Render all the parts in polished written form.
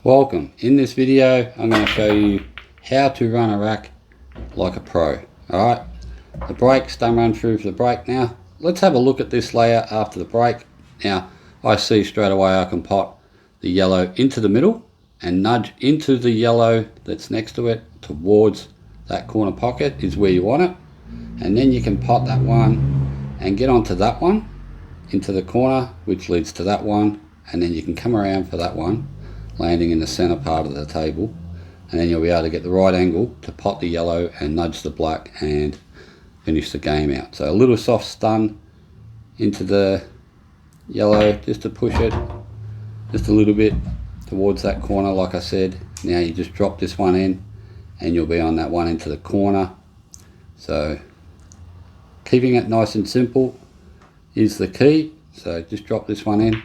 Welcome. In this video I'm going to show you how to run a rack like a pro. Alright, the break's done run through for the break. Now let's have a look at this layout after the break. Now I see straight away I can pot the yellow into the middle and nudge into the yellow that's next to it towards that corner pocket is where you want it, and then you can pot that one and get onto that one into the corner which leads to that one, and then you can come around for that one landing in the center part of the table, and then you'll be able to get the right angle to pot the yellow and nudge the black and finish the game out. So a little soft stun into the yellow just to push it just a little bit towards that corner like I said. Now you just drop this one in and you'll be on that one into the corner. So keeping it nice and simple is the key. So just drop this one in,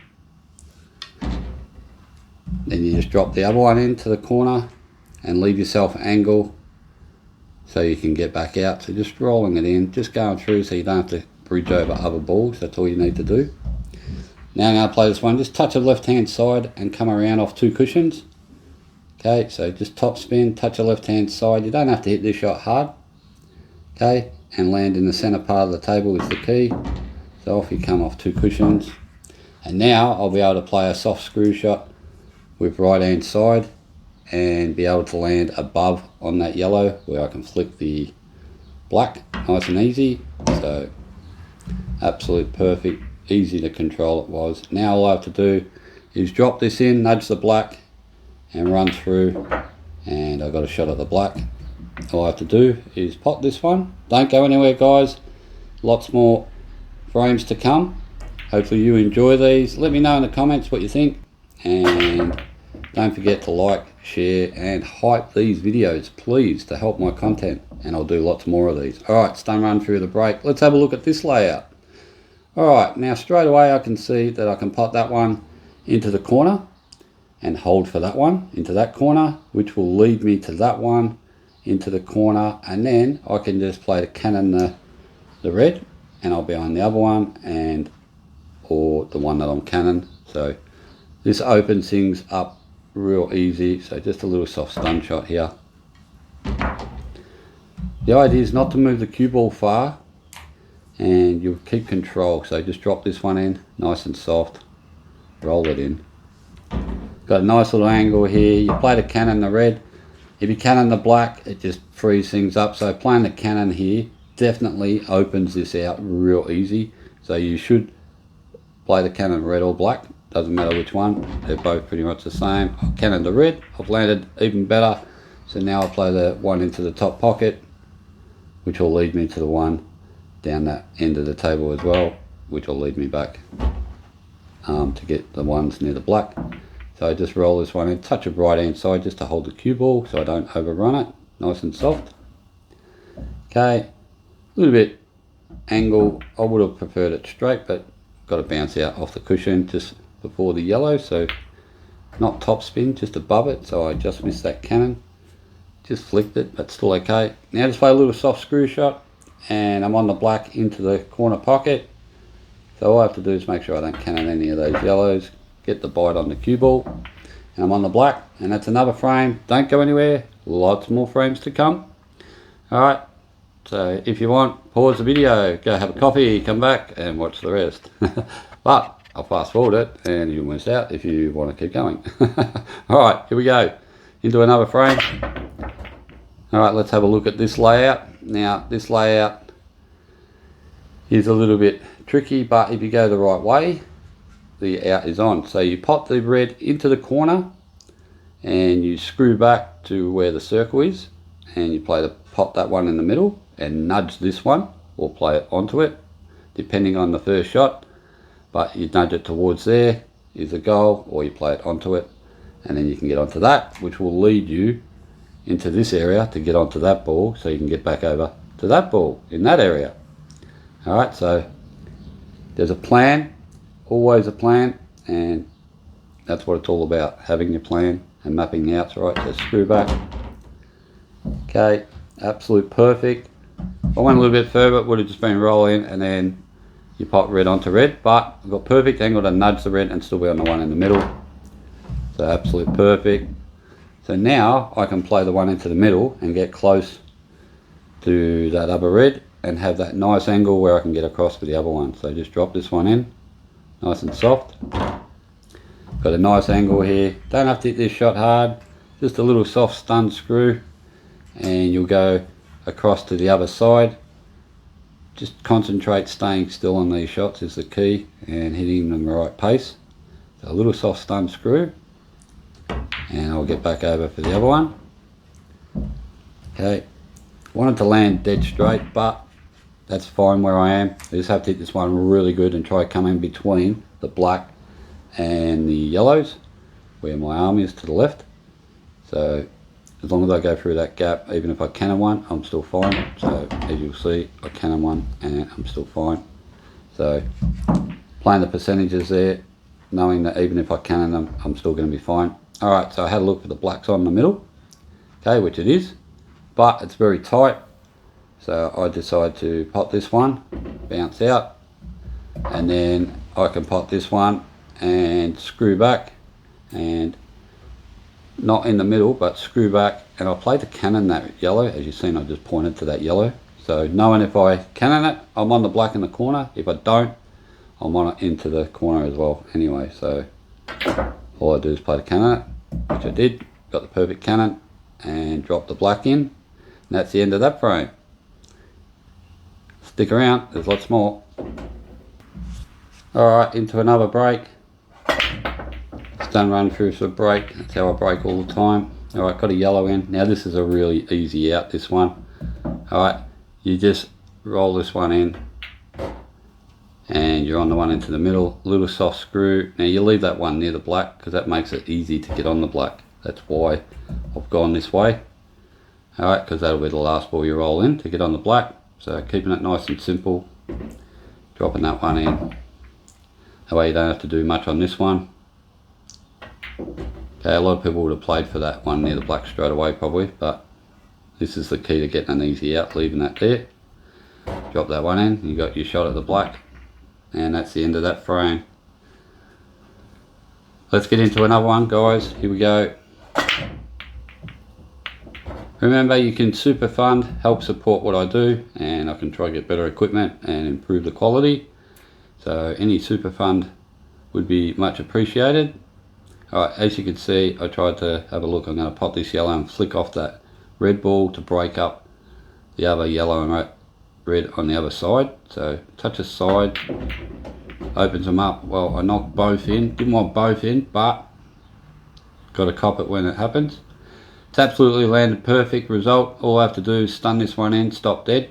then you just drop the other one into the corner and leave yourself an angle so you can get back out. So just rolling it in, just going through so you don't have to bridge over other balls. That's all you need to do. Now I'm going to play this one, just touch the left hand side and come around off two cushions. Okay, so just top spin, touch the left hand side. You don't have to hit this shot hard. Okay, and land in the center part of the table is the key. So off you come off two cushions. And now I'll be able to play a soft screw shot with right hand side and be able to land above on that yellow where I can flick the black nice and easy. So absolute perfect, easy to control it was. Now all I have to do is drop this in, nudge the black and run through, and I've got a shot at the black. All I have to do is pot this one. Don't go anywhere guys, lots more frames to come. Hopefully you enjoy these. Let me know in the comments what you think, and don't forget to like, share and hype these videos please to help my content, and I'll do lots more of these. Alright, stun run through the break. Let's have a look at this layout. Alright, now straight away I can see that I can pot that one into the corner and hold for that one into that corner, which will lead me to that one into the corner, and then I can just play the cannon the red, and I'll be on the other one and or the one that I'm cannon. So this opens things up real easy. So just a little soft stun shot here. The idea is not to move the cue ball far and you'll keep control. So just drop this one in nice and soft, roll it in. Got a nice little angle here. You play the cannon the red. If you cannon the black, it just frees things up. So playing the cannon here definitely opens this out real easy. So you should play the cannon red or black, doesn't matter which one, they're both pretty much the same. I've cannoned the red, I've landed even better. So now I'll play the one into the top pocket, which will lead me to the one down that end of the table as well, which will lead me back to get the ones near the black. So I just roll this one in, touch of right hand side just to hold the cue ball so I don't overrun it, nice and soft. Okay, a little bit angle, I would have preferred it straight, but got to bounce out off the cushion just before the yellow, so not top spin, just above it. So I just missed that cannon, just flicked it, but still okay. Now just play a little soft screw shot and I'm on the black into the corner pocket. So all I have to do is make sure I don't cannon any of those yellows, get the bite on the cue ball, and I'm on the black, and that's another frame. Don't go anywhere, lots more frames to come. Alright, so if you want, pause the video, go have a coffee, come back and watch the rest. But I'll fast forward it and you'll miss out if you want to keep going. Alright, here we go into another frame. Alright, let's have a look at this layout. Now this layout is a little bit tricky, but if you go the right way, the out is on. So you pop the red into the corner and you screw back to where the circle is, and you play the pop that one in the middle and nudge this one or play it onto it depending on the first shot, but you nudge it towards there is the goal, or you play it onto it and then you can get onto that, which will lead you into this area to get onto that ball so you can get back over to that ball in that area. Alright, so there's a plan, always a plan, and that's what it's all about, having your plan and mapping the outs right. So screw back. Okay, absolute perfect. If I went a little bit further, it would have just been rolling and then you pop red onto red, but I've got perfect angle to nudge the red and still be on the one in the middle. So absolute perfect. So now I can play the one into the middle and get close to that other red and have that nice angle where I can get across with the other one. So just drop this one in, nice and soft. Got a nice angle here. Don't have to hit this shot hard, just a little soft stun screw, and you'll go across to the other side. Just concentrate, staying still on these shots is the key, and hitting them the right pace. So a little soft stun screw, and I'll get back over for the other one. Okay, wanted to land dead straight, but that's fine where I am. I just have to hit this one really good and try to come in between the black and the yellows where my arm is to the left. So as long as I go through that gap, even if I cannon one, I'm still fine. So as you'll see, I cannon one and I'm still fine. So playing the percentages there, knowing that even if I cannon them, I'm still going to be fine. Alright, so I had a look for the blacks on the middle, okay, which it is, but it's very tight. So I decide to pot this one, bounce out, and then I can pot this one and screw back, and not in the middle but screw back, and I played to cannon that yellow. As you've seen, I just pointed to that yellow, so knowing if I cannon it, I'm on the black in the corner. If I don't, I'm on it into the corner as well anyway. So all I do is play to cannon it, which I did, got the perfect cannon, and drop the black in, and that's the end of that frame. Stick around, there's lots more. Alright, into another break. Stun run through for a break, that's how I break all the time. Alright, got a yellow in. Now this is a really easy out, this one. Alright, you just roll this one in and you're on the one into the middle, little soft screw. Now you leave that one near the black because that makes it easy to get on the black. That's why I've gone this way. Alright, because that'll be the last ball you roll in to get on the black. So keeping it nice and simple, dropping that one in. That way you don't have to do much on this one. Okay, a lot of people would have played for that one near the black straight away probably, but this is the key to getting an easy out, leaving that there. Drop that one in, you got your shot at the black, and that's the end of that frame. Let's get into another one, guys. Here we go. Remember, you can super fund, help support what I do, and I can try to get better equipment and improve the quality. So any super fund would be much appreciated. Alright, as you can see, I tried to have a look. I'm going to pot this yellow and flick off that red ball to break up the other yellow and red on the other side. So touch a side, opens them up. Well, I knocked both in, didn't want both in, but got to cop it when it happens. It's absolutely landed perfect result. All I have to do is stun this one in, stop dead,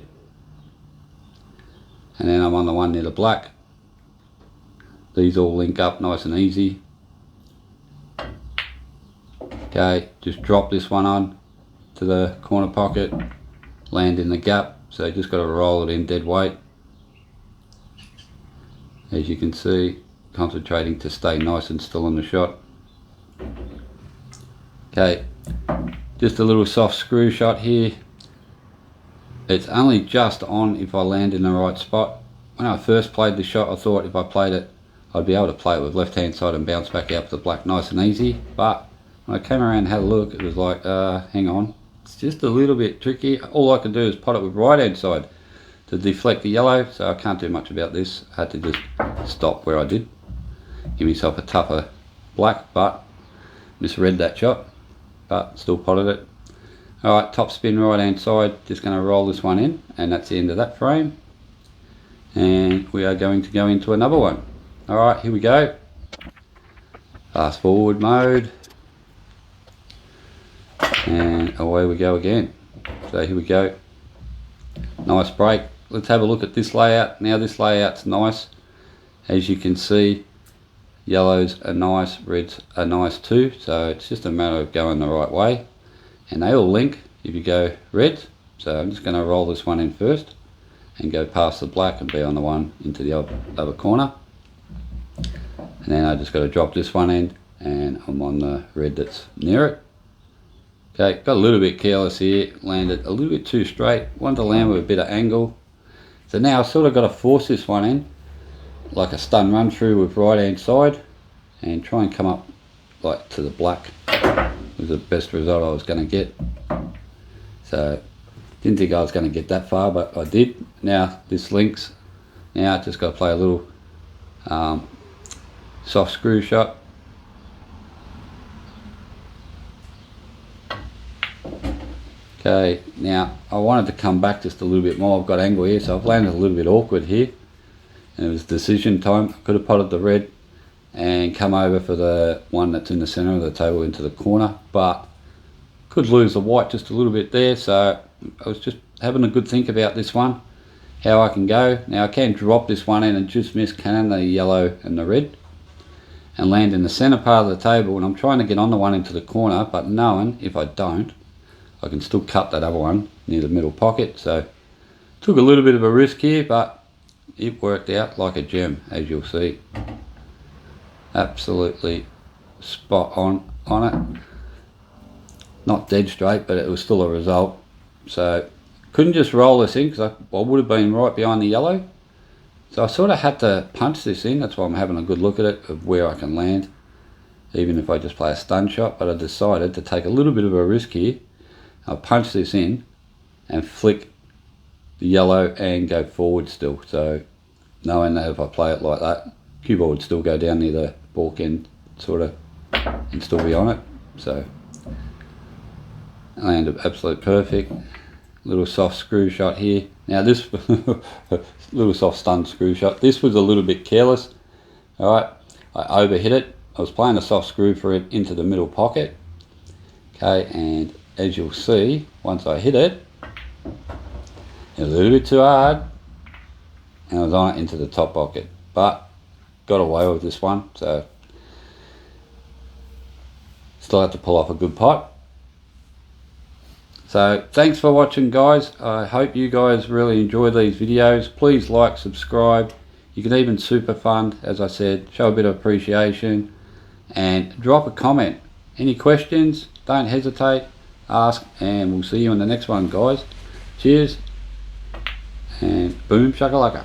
and then I'm on the one near the black. These all link up nice and easy. Okay, just drop this one on to the corner pocket, land in the gap. So you just got to roll it in dead weight. As you can see, concentrating to stay nice and still on the shot. Okay, just a little soft screw shot here. It's only just on if I land in the right spot. When I first played the shot, I thought if I played it, I'd be able to play it with left hand side and bounce back out to the black nice and easy. But when I came around and had a look, it was like, hang on, it's just a little bit tricky. All I can do is pot it with right hand side to deflect the yellow, so I can't do much about this. I had to just stop where I did. Give myself a tougher black, but misread that shot, but still potted it. Alright, top spin right hand side, just going to roll this one in, and that's the end of that frame. And we are going to go into another one. Alright, here we go. Fast forward mode. And away we go again. So here we go. Nice break. Let's have a look at this layout. Now this layout's nice. As you can see, yellows are nice, reds are nice too. So it's just a matter of going the right way. And they all link if you go reds. So I'm just going to roll this one in first and go past the black and be on the one into the other corner. And then I just got to drop this one in and I'm on the red that's near it. Okay, got a little bit careless here, landed a little bit too straight, wanted to land with a bit of angle. So now I've sort of got to force this one in, like a stun run through with right hand side, and try and come up like to the black. It was the best result I was going to get. So didn't think I was going to get that far, but I did. Now this links. Now I just got to play a little soft screw shot. Okay, now I wanted to come back just a little bit more. I've got angle here, so I've landed a little bit awkward here. And it was decision time. I could have potted the red and come over for the one that's in the center of the table into the corner, but could lose the white just a little bit there. So I was just having a good think about this one, how I can go. Now I can drop this one in and just miss cannon the yellow and the red and land in the center part of the table, and I'm trying to get on the one into the corner, but knowing if I don't, I can still cut that other one near the middle pocket. So took a little bit of a risk here, but it worked out like a gem, as you'll see. Absolutely spot on it. Not dead straight, but it was still a result. So couldn't just roll this in because I would have been right behind the yellow. So I sort of had to punch this in. That's why I'm having a good look at it, of where I can land, even if I just play a stun shot. But I decided to take a little bit of a risk here. I'll punch this in and flick the yellow and go forward still. So knowing that if I play it like that, cue ball would still go down near the balk end sort of and still be on it. So I landed absolute perfect. Little soft screw shot here. Now this little soft stun screw shot. This was a little bit careless. Alright, I overhit it. I was playing a soft screw for it into the middle pocket. Okay, and as you'll see, once I hit it, a little bit too hard, and I was on it into the top pocket, but got away with this one. So still have to pull off a good pot. So thanks for watching, guys. I hope you guys really enjoy these videos. Please like, subscribe. You can even super fund, as I said, show a bit of appreciation, and drop a comment. Any questions, don't hesitate, ask, and we'll see you in the next one, guys. Cheers, and boom shakalaka.